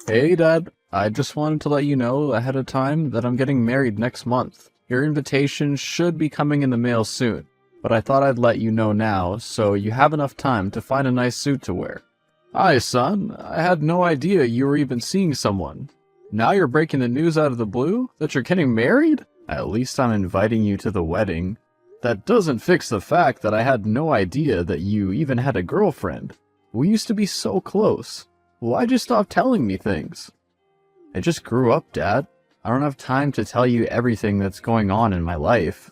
Hey, Dad. I just wanted to let you know ahead of time that I'm getting married next month. Your invitation should be coming in the mail soon, but I thought I'd let you know now so you have enough time to find a nice suit to wear. Hi, son. I had no idea you were even seeing someone. Now you're breaking the news out of the blue that you're getting married? At least I'm inviting you to the wedding. That doesn't fix the fact that I had no idea that you even had a girlfriend. We used to be so close. Why'd you stop telling me things? I just grew up, Dad. I don't have time to tell you everything that's going on in my life.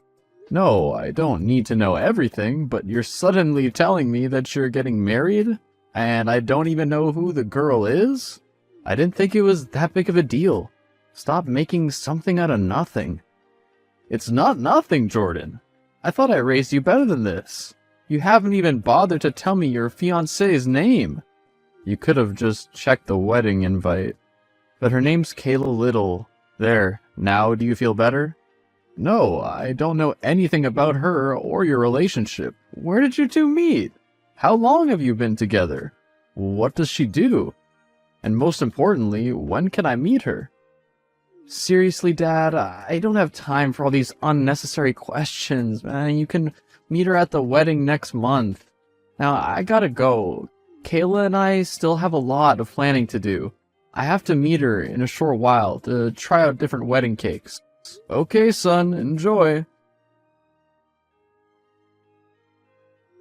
No, I don't need to know everything, but you're suddenly telling me that you're getting married? And I don't even know who the girl is? I didn't think it was that big of a deal. Stop making something out of nothing. It's not nothing, Jordan. I thought I raised you better than this. You haven't even bothered to tell me your fiancée's name. You could have just checked the wedding invite. But her name's Kayla Little. There, now do you feel better? No, I don't know anything about her or your relationship. Where did you two meet? How long have you been together? What does she do? And most importantly, when can I meet her? Seriously, Dad, I don't have time for all these unnecessary questions, man. You can meet her at the wedding next month. Now, I gotta go. Kayla and I still have a lot of planning to do. I have to meet her in a short while to try out different wedding cakes. Okay, son, enjoy.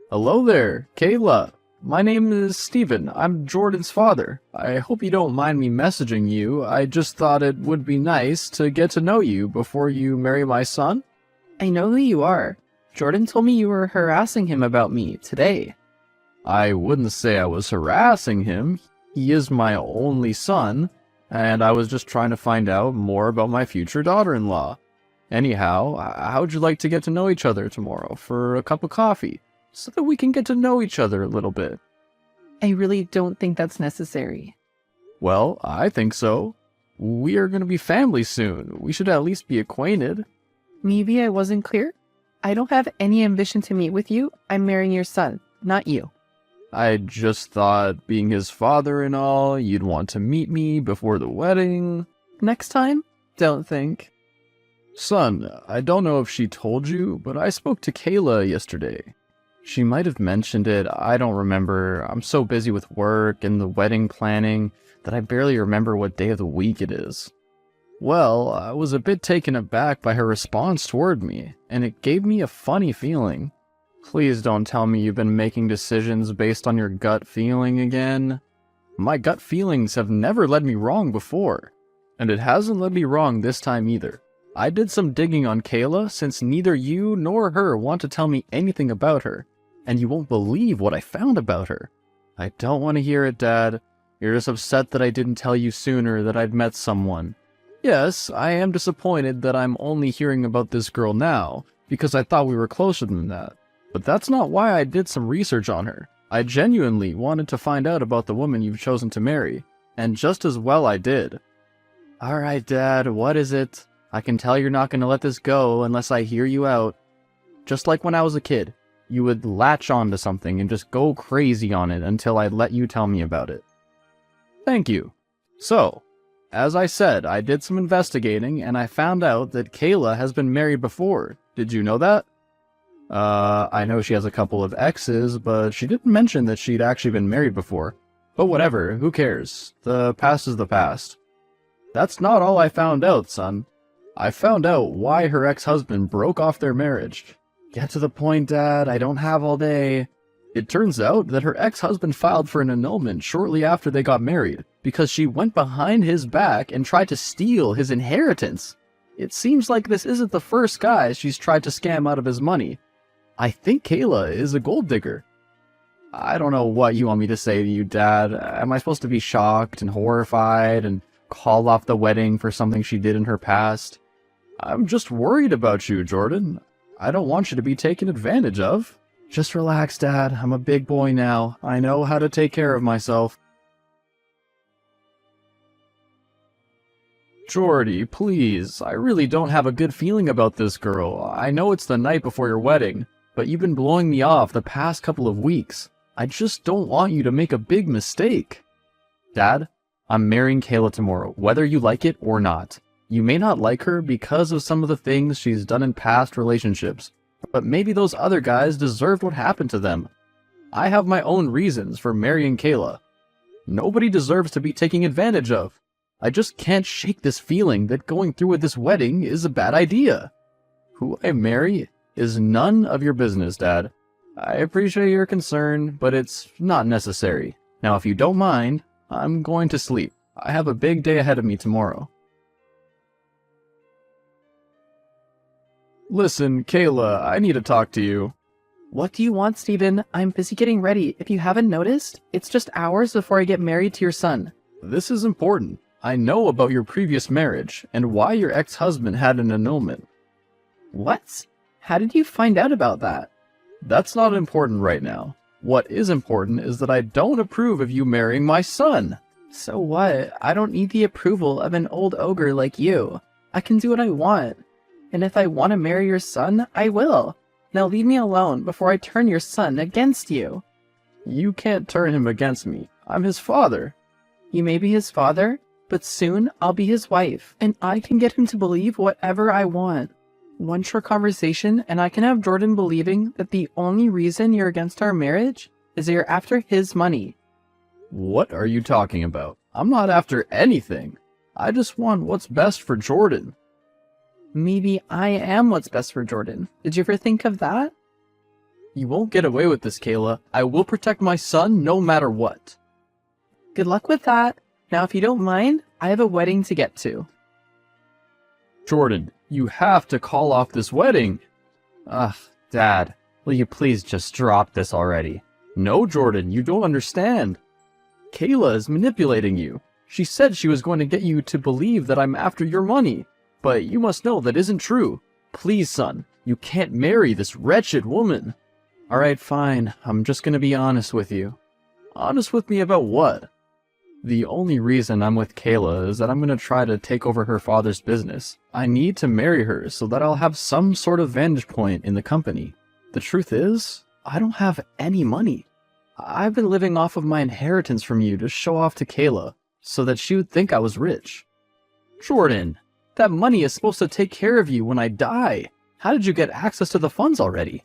Hello there, Kayla. My name is Steven. I'm Jordan's father. I hope you don't mind me messaging you. I just thought it would be nice to get to know you before you marry my son. I know who you are. Jordan told me you were harassing him about me today. I wouldn't say I was harassing him. He is my only son, and I was just trying to find out more about my future daughter-in-law. Anyhow, how'd you like to get to know each other tomorrow for a cup of coffee, so that we can get to know each other a little bit? I really don't think that's necessary. Well, I think so. We are going to be family soon. We should at least be acquainted. Maybe I wasn't clear? I don't have any ambition to meet with you. I'm marrying your son, not you. I just thought, being his father and all, you'd want to meet me before the wedding. Next time? Don't think. Son, I don't know if she told you, but I spoke to Kayla yesterday. She might have mentioned it, I don't remember. I'm so busy with work and the wedding planning that I barely remember what day of the week it is. Well, I was a bit taken aback by her response toward me, and it gave me a funny feeling. Please don't tell me you've been making decisions based on your gut feeling again. My gut feelings have never led me wrong before, and it hasn't led me wrong this time either. I did some digging on Kayla since neither you nor her want to tell me anything about her, and you won't believe what I found about her. I don't want to hear it, Dad. You're just upset that I didn't tell you sooner that I'd met someone. Yes, I am disappointed that I'm only hearing about this girl now, because I thought we were closer than that. But that's not why I did some research on her. I genuinely wanted to find out about the woman you've chosen to marry, and just as well I did. Alright, Dad, what is it? I can tell you're not going to let this go unless I hear you out. Just like when I was a kid, you would latch on to something and just go crazy on it until I'd let you tell me about it. Thank you. So, as I said, I did some investigating and I found out that Kayla has been married before. Did you know that? I know she has a couple of exes, but she didn't mention that she'd actually been married before. But whatever, who cares? The past is the past. That's not all I found out, son. I found out why her ex-husband broke off their marriage. Get to the point, Dad, I don't have all day. It turns out that her ex-husband filed for an annulment shortly after they got married, because she went behind his back and tried to steal his inheritance. It seems like this isn't the first guy she's tried to scam out of his money. I think Kayla is a gold digger. I don't know what you want me to say to you, Dad. Am I supposed to be shocked and horrified and call off the wedding for something she did in her past? I'm just worried about you, Jordan. I don't want you to be taken advantage of. Just relax, Dad. I'm a big boy now. I know how to take care of myself. Jordy, please. I really don't have a good feeling about this girl. I know it's the night before your wedding, but you've been blowing me off the past couple of weeks. I just don't want you to make a big mistake. Dad, I'm marrying Kayla tomorrow, whether you like it or not. You may not like her because of some of the things she's done in past relationships, but maybe those other guys deserved what happened to them. I have my own reasons for marrying Kayla. Nobody deserves to be taken advantage of. I just can't shake this feeling that going through with this wedding is a bad idea. Who I marry is none of your business, Dad. I appreciate your concern, but it's not necessary. Now, if you don't mind, I'm going to sleep. I have a big day ahead of me tomorrow. Listen, Kayla, I need to talk to you. What do you want, Stephen? I'm busy getting ready. If you haven't noticed, it's just hours before I get married to your son. This is important. I know about your previous marriage and why your ex-husband had an annulment. What? How did you find out about that? That's not important right now. What is important is that I don't approve of you marrying my son. So what? I don't need the approval of an old ogre like you. I can do what I want. And if I want to marry your son, I will. Now leave me alone before I turn your son against you. You can't turn him against me. I'm his father. You may be his father, but soon I'll be his wife, and I can get him to believe whatever I want. One short conversation, and I can have Jordan believing that the only reason you're against our marriage is that you're after his money. What are you talking about? I'm not after anything. I just want what's best for Jordan. Maybe I am what's best for Jordan. Did you ever think of that? You won't get away with this, Kayla. I will protect my son no matter what. Good luck with that. Now, if you don't mind, I have a wedding to get to. Jordan, you have to call off this wedding. Ugh, Dad, will you please just drop this already? No, Jordan, you don't understand. Kayla is manipulating you. She said she was going to get you to believe that I'm after your money. But you must know that isn't true. Please, son, you can't marry this wretched woman. Alright, fine. I'm just gonna be honest with you. Honest with me about what? The only reason I'm with Kayla is that I'm gonna try to take over her father's business. I need to marry her so that I'll have some sort of vantage point in the company. The truth is, I don't have any money. I've been living off of my inheritance from you to show off to Kayla, so that she would think I was rich. Jordan, that money is supposed to take care of you when I die. How did you get access to the funds already?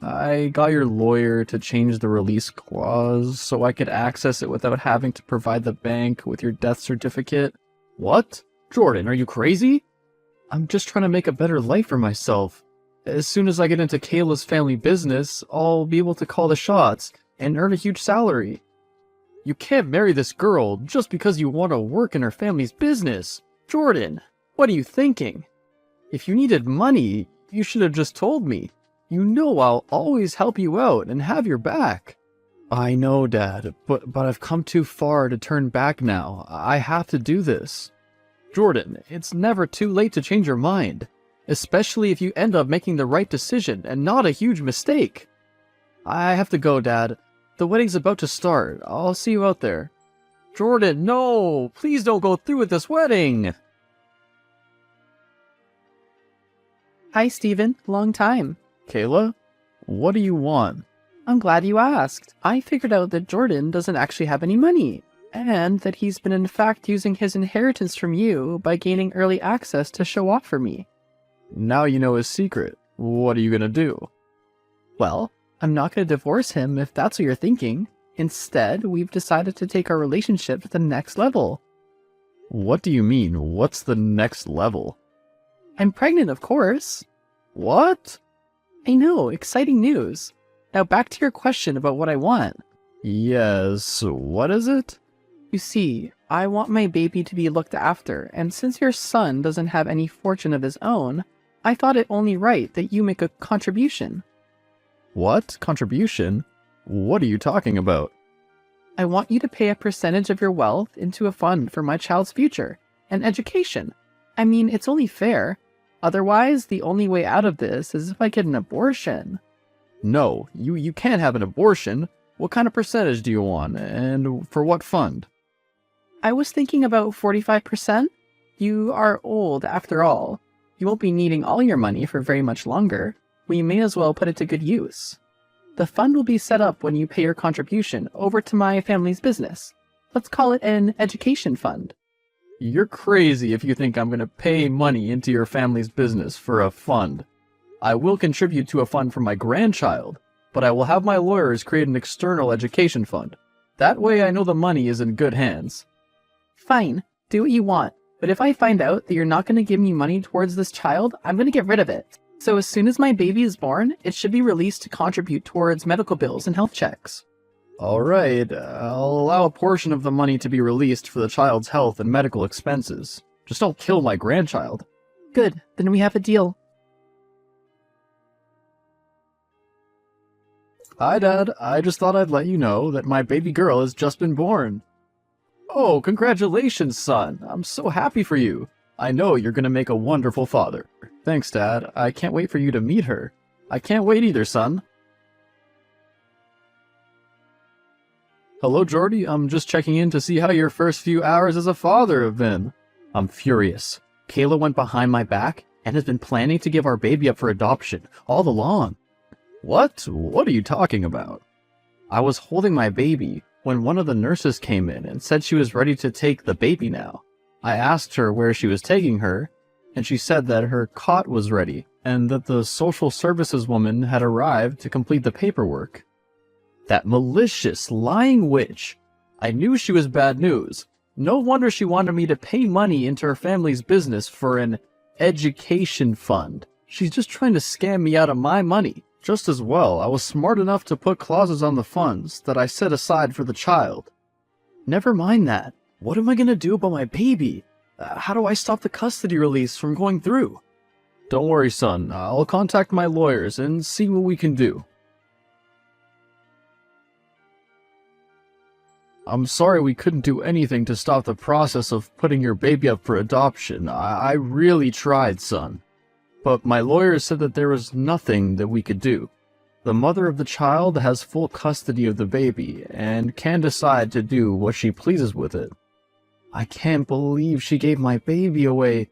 I got your lawyer to change the release clause so I could access it without having to provide the bank with your death certificate. What? Jordan, are you crazy? I'm just trying to make a better life for myself. As soon as I get into Kayla's family business, I'll be able to call the shots and earn a huge salary. You can't marry this girl just because you want to work in her family's business. Jordan, what are you thinking? If you needed money, you should have just told me. You know I'll always help you out and have your back. I know, Dad, but I've come too far to turn back now. I have to do this. Jordan, it's never too late to change your mind, especially if you end up making the right decision and not a huge mistake. I have to go, Dad. The wedding's about to start. I'll see you out there. Jordan, no! Please don't go through with this wedding! Hi, Stephen. Long time. Kayla, what do you want? I'm glad you asked. I figured out that Jordan doesn't actually have any money, and that he's been in fact using his inheritance from you by gaining early access to show off for me. Now you know his secret. What are you gonna do? Well, I'm not going to divorce him if that's what you're thinking. Instead, we've decided to take our relationship to the next level. What do you mean? What's the next level? I'm pregnant, of course. What? I know, exciting news. Now back to your question about what I want. Yes, what is it? You see, I want my baby to be looked after, and since your son doesn't have any fortune of his own, I thought it only right that you make a contribution. What? Contribution? What are you talking about? I want you to pay a percentage of your wealth into a fund for my child's future and education. I mean, it's only fair. Otherwise, the only way out of this is if I get an abortion. No, you can't have an abortion. What kind of percentage do you want, and for what fund? I was thinking about 45%. You are old, after all. You won't be needing all your money for very much longer. We may as well put it to good use. The fund will be set up when you pay your contribution over to my family's business. Let's call it an education fund. You're crazy if you think I'm gonna pay money into your family's business for a fund. I will contribute to a fund for my grandchild, but I will have my lawyers create an external education fund. That way I know the money is in good hands. Fine, do what you want, but if I find out that you're not going to give me money towards this child, I'm going to get rid of it. So as soon as my baby is born, it should be released to contribute towards medical bills and health checks. Alright, I'll allow a portion of the money to be released for the child's health and medical expenses. Just don't kill my grandchild. Good, then we have a deal. Hi, Dad. I just thought I'd let you know that my baby girl has just been born. Oh, congratulations, son. I'm so happy for you. I know you're gonna make a wonderful father. Thanks, Dad. I can't wait for you to meet her. I can't wait either, son. Hello, Jordy. I'm just checking in to see how your first few hours as a father have been. I'm furious. Kayla went behind my back and has been planning to give our baby up for adoption all along. What? What are you talking about? I was holding my baby when one of the nurses came in and said she was ready to take the baby now. I asked her where she was taking her, and she said that her cot was ready and that the social services woman had arrived to complete the paperwork. That malicious, lying witch. I knew she was bad news. No wonder she wanted me to pay money into her family's business for an education fund. She's just trying to scam me out of my money. Just as well, I was smart enough to put clauses on the funds that I set aside for the child. Never mind that. What am I gonna do about my baby? How do I stop the custody release from going through? Don't worry, son. I'll contact my lawyers and see what we can do. I'm sorry we couldn't do anything to stop the process of putting your baby up for adoption. I really tried, son. But my lawyers said that there was nothing that we could do. The mother of the child has full custody of the baby and can decide to do what she pleases with it. I can't believe she gave my baby away.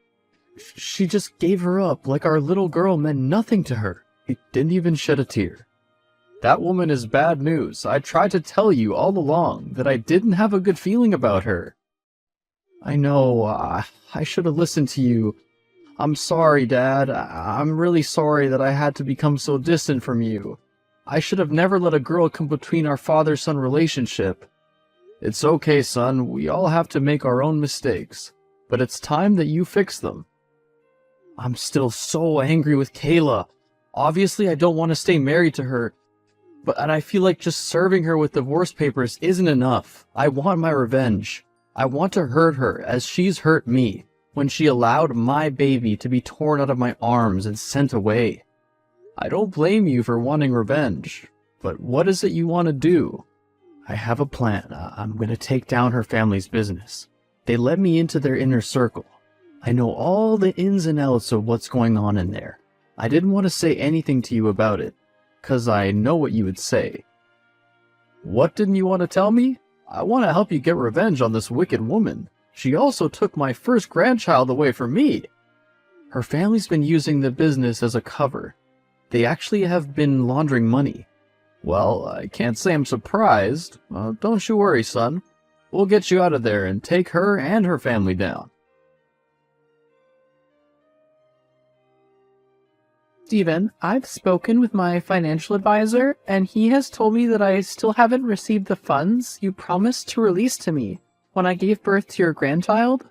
She just gave her up like our little girl meant nothing to her. She didn't even shed a tear. That woman is bad news. I tried to tell you all along that I didn't have a good feeling about her. I know, I should have listened to you. I'm sorry, Dad. I'm really sorry that I had to become so distant from you. I should have never let a girl come between our father-son relationship. It's okay, son. We all have to make our own mistakes. But it's time that you fix them. I'm still so angry with Kayla. Obviously, I don't want to stay married to her. And I feel like just serving her with divorce papers isn't enough. I want my revenge. I want to hurt her as she's hurt me when she allowed my baby to be torn out of my arms and sent away. I don't blame you for wanting revenge, but what is it you want to do? I have a plan. I'm going to take down her family's business. They let me into their inner circle. I know all the ins and outs of what's going on in there. I didn't want to say anything to you about it, 'cause I know what you would say. What didn't you want to tell me? I want to help you get revenge on this wicked woman. She also took my first grandchild away from me. Her family's been using the business as a cover. They actually have been laundering money. Well, I can't say I'm surprised. Don't you worry, son. We'll get you out of there and take her and her family down. Steven, I've spoken with my financial advisor, and he has told me that I still haven't received the funds you promised to release to me when I gave birth to your grandchild.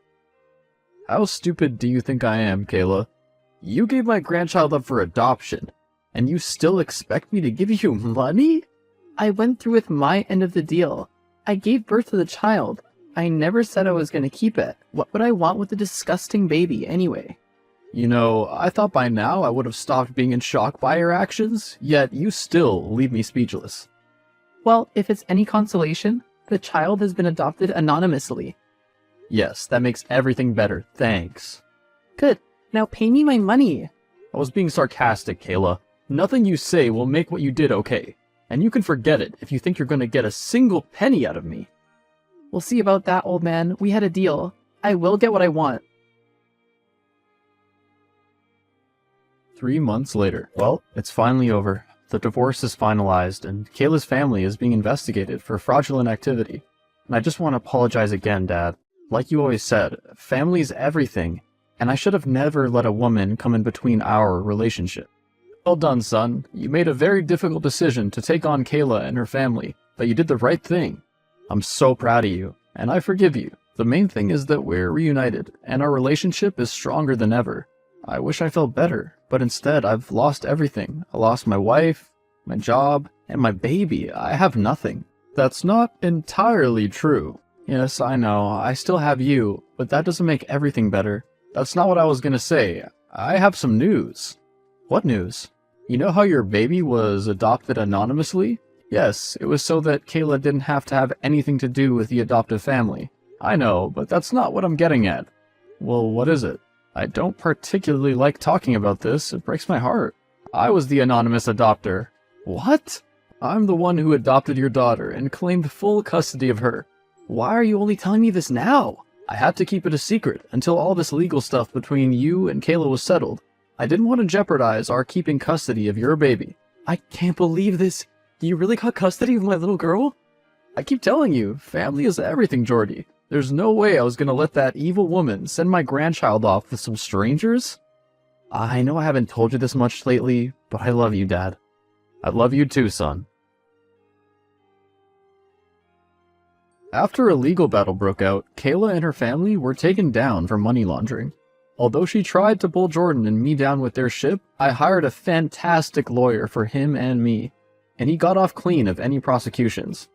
How stupid do you think I am, Kayla? You gave my grandchild up for adoption, and you still expect me to give you money? I went through with my end of the deal. I gave birth to the child. I never said I was going to keep it. What would I want with a disgusting baby anyway? You know, I thought by now I would have stopped being in shock by your actions, yet you still leave me speechless. Well, if it's any consolation, the child has been adopted anonymously. Yes, that makes everything better, thanks. Good. Now pay me my money. I was being sarcastic, Kayla. Nothing you say will make what you did okay, and you can forget it if you think you're going to get a single penny out of me. We'll see about that, old man. We had a deal. I will get what I want. 3 months later. Well, it's finally over. The divorce is finalized, and Kayla's family is being investigated for fraudulent activity. And I just want to apologize again, Dad. Like you always said, family's everything, and I should have never let a woman come in between our relationship. Well done, son. You made a very difficult decision to take on Kayla and her family, but you did the right thing. I'm so proud of you, and I forgive you. The main thing is that we're reunited, and our relationship is stronger than ever. I wish I felt better, but instead I've lost everything. I lost my wife, my job, and my baby. I have nothing. That's not entirely true. Yes, I know, I still have you, but that doesn't make everything better. That's not what I was gonna say. I have some news. What news? You know how your baby was adopted anonymously? Yes, it was so that Kayla didn't have to have anything to do with the adoptive family. I know, but that's not what I'm getting at. Well, what is it? I don't particularly like talking about this. It breaks my heart. I was the anonymous adopter. What? I'm the one who adopted your daughter and claimed full custody of her. Why are you only telling me this now? I had to keep it a secret until all this legal stuff between you and Kayla was settled. I didn't want to jeopardize our keeping custody of your baby. I can't believe this. You really got custody of my little girl? I keep telling you, family is everything, Jordy. There's no way I was gonna let that evil woman send my grandchild off with some strangers. I know I haven't told you this much lately, but I love you, Dad. I love you too, son. After a legal battle broke out, Kayla and her family were taken down for money laundering. Although she tried to pull Jordan and me down with their ship, I hired a fantastic lawyer for him and me, and he got off clean of any prosecutions.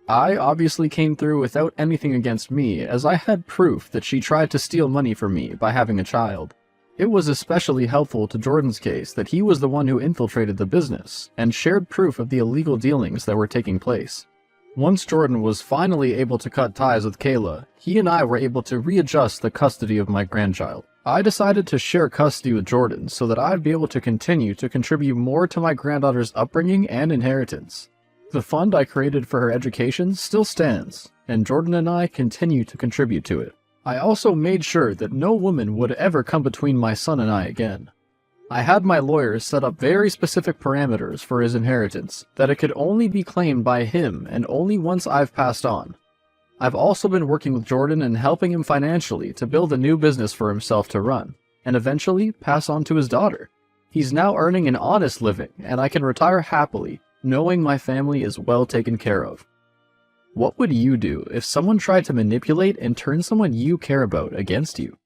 I obviously came through without anything against me, as I had proof that she tried to steal money from me by having a child. It was especially helpful to Jordan's case that he was the one who infiltrated the business, and shared proof of the illegal dealings that were taking place. Once Jordan was finally able to cut ties with Kayla, he and I were able to readjust the custody of my grandchild. I decided to share custody with Jordan so that I'd be able to continue to contribute more to my granddaughter's upbringing and inheritance. The fund I created for her education still stands, and Jordan and I continue to contribute to it. I also made sure that no woman would ever come between my son and I again. I had my lawyers set up very specific parameters for his inheritance, that it could only be claimed by him and only once I've passed on. I've also been working with Jordan and helping him financially to build a new business for himself to run, and eventually pass on to his daughter. He's now earning an honest living, and I can retire happily, knowing my family is well taken care of. What would you do if someone tried to manipulate and turn someone you care about against you?